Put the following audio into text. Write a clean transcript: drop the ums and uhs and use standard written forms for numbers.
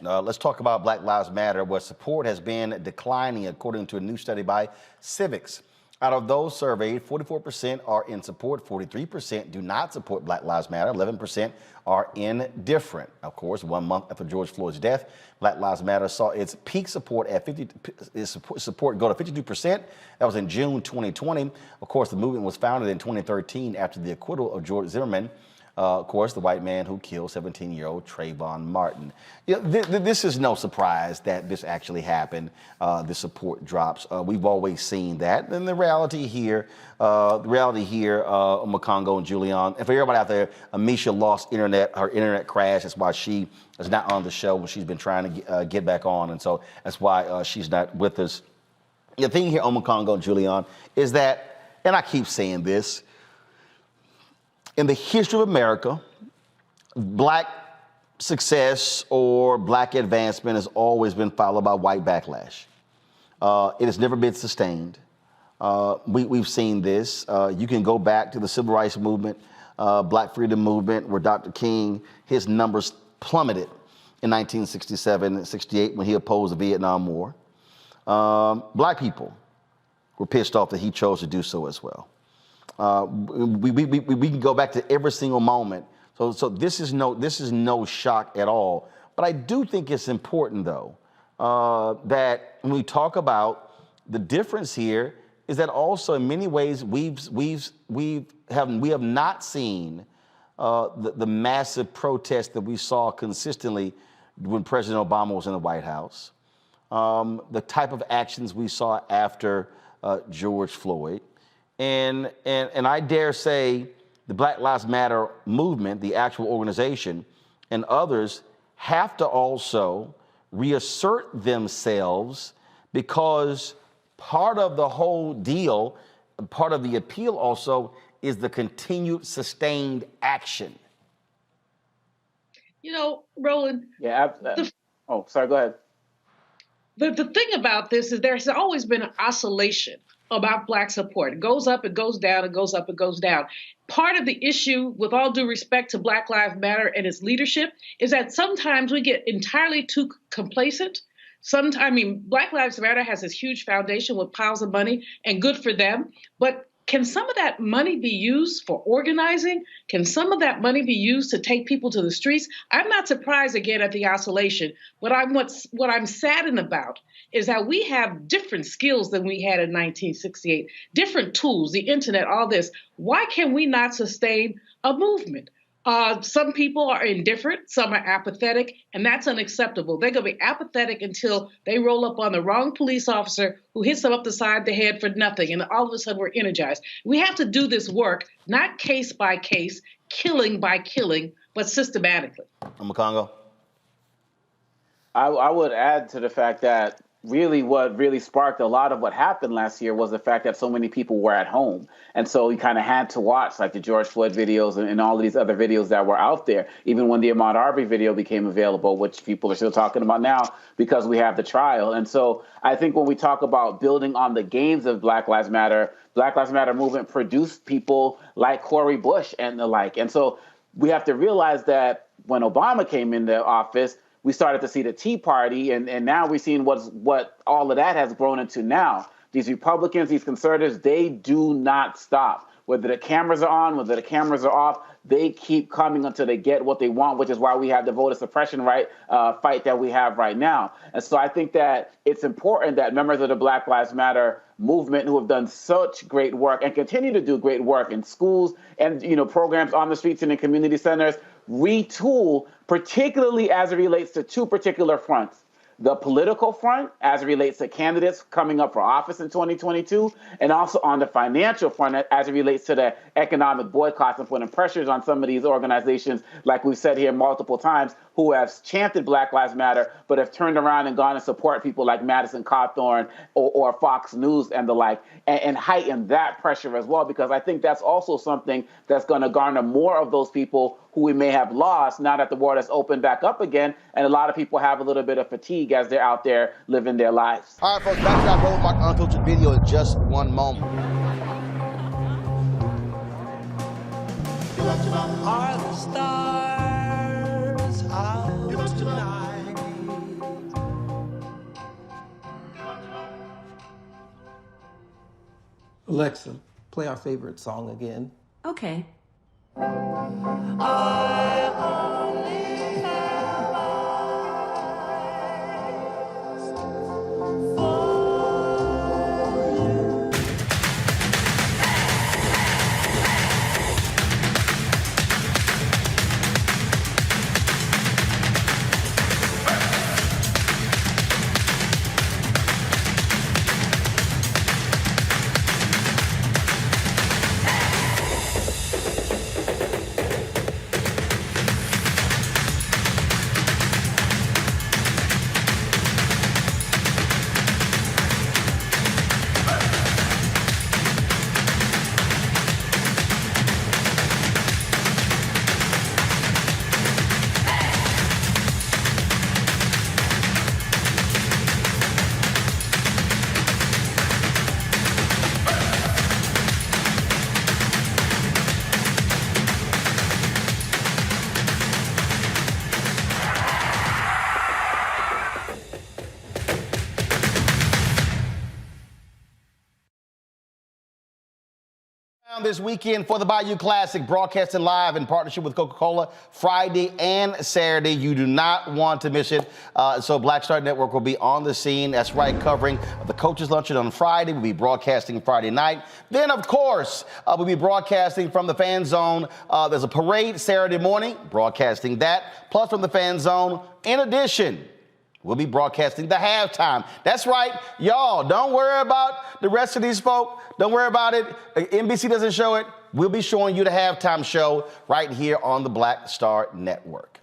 Let's talk about Black Lives Matter, where support has been declining according to a new study by Civiqs. Out of those surveyed, 44% are in support, 43% do not support Black Lives Matter, 11% are indifferent. Of course, 1 month after George Floyd's death, Black Lives Matter saw its peak support at support go to 52%. That was in June 2020. Of course, the movement was founded in 2013 after the acquittal of George Zimmerman. Of course, the white man who killed 17-year-old Trayvon Martin. You know, this is no surprise that this actually happened. The support drops. We've always seen that. And the reality here, Makongo and Julian, and for everybody out there, Amisha lost her internet crashed. That's why she is not on the show, but she's been trying to get back on. And so that's why she's not with us. The thing here, Makongo and Julian, is that, and I keep saying this, in the history of America, black success or black advancement has always been followed by white backlash. It has never been sustained. We've seen this. You can go back to the Civil Rights Movement, Black Freedom Movement, where Dr. King, his numbers plummeted in 1967 and 68 when he opposed the Vietnam War. Black people were pissed off that he chose to do so as well. We can go back to every single moment. So this is no shock at all. But I do think it's important, though, that when we talk about the difference here, is that also in many ways we have not seen the massive protest that we saw consistently when President Obama was in the White House, the type of actions we saw after George Floyd. And I dare say the Black Lives Matter movement, the actual organization, and others have to also reassert themselves, because part of the whole deal, part of the appeal also, is the continued sustained action. You know, Roland. Yeah. Sorry, go ahead. The thing about this is there's always been an oscillation about Black support. It goes up, it goes down, it goes up, it goes down. Part of the issue, with all due respect to Black Lives Matter and its leadership, is that sometimes we get entirely too complacent. Black Lives Matter has this huge foundation with piles of money, and good for them. But can some of that money be used for organizing? Can some of that money be used to take people to the streets? I'm not surprised again at the oscillation. What I'm saddened about is that we have different skills than we had in 1968, different tools, the internet, all this. Why can we not sustain a movement? Some people are indifferent, some are apathetic, and that's unacceptable. They're going to be apathetic until they roll up on the wrong police officer who hits them up the side of the head for nothing, and all of a sudden we're energized. We have to do this work, not case by case, killing by killing, but systematically. Makongo? I would add to the fact that what really sparked a lot of what happened last year was the fact that so many people were at home. And so you kind of had to watch like the George Floyd videos and all of these other videos that were out there, even when the Ahmaud Arbery video became available, which people are still talking about now because we have the trial. And so I think when we talk about building on the gains of Black Lives Matter movement produced people like Cori Bush and the like. And so we have to realize that when Obama came into office, we started to see the Tea Party, and now we've seen what all of that has grown into now. These Republicans, these conservatives, they do not stop. Whether the cameras are on, whether the cameras are off, they keep coming until they get what they want, which is why we have the voter suppression fight that we have right now. And so I think that it's important that members of the Black Lives Matter movement who have done such great work and continue to do great work in schools and programs on the streets and in community centers retool, particularly as it relates to two particular fronts. The political front, as it relates to candidates coming up for office in 2022, and also on the financial front, as it relates to the economic boycotts and putting pressures on some of these organizations, like we've said here multiple times, who have chanted Black Lives Matter, but have turned around and gone and support people like Madison Cawthorn or Fox News and the like, and heighten that pressure as well, because I think that's also something that's going to garner more of those people who we may have lost now that the world has opened back up again, and a lot of people have a little bit of fatigue as they're out there living their lives. All right, folks, back to that Roland Martin Unfiltered video in just one moment. Are the stars out tonight? Alexa, play our favorite song again. Okay. This weekend for the Bayou Classic, broadcasting live in partnership with Coca-Cola Friday and Saturday. You do not want to miss it. So Black Star Network will be on the scene. That's right, covering the Coaches Luncheon on Friday. We'll be broadcasting Friday night. Then, of course, we'll be broadcasting from the Fan Zone. There's a parade Saturday morning, broadcasting that. Plus from the Fan Zone, in addition, we'll be broadcasting the halftime. That's right, y'all. Don't worry about the rest of these folk. Don't worry about it. NBC doesn't show it. We'll be showing you the halftime show right here on the Black Star Network.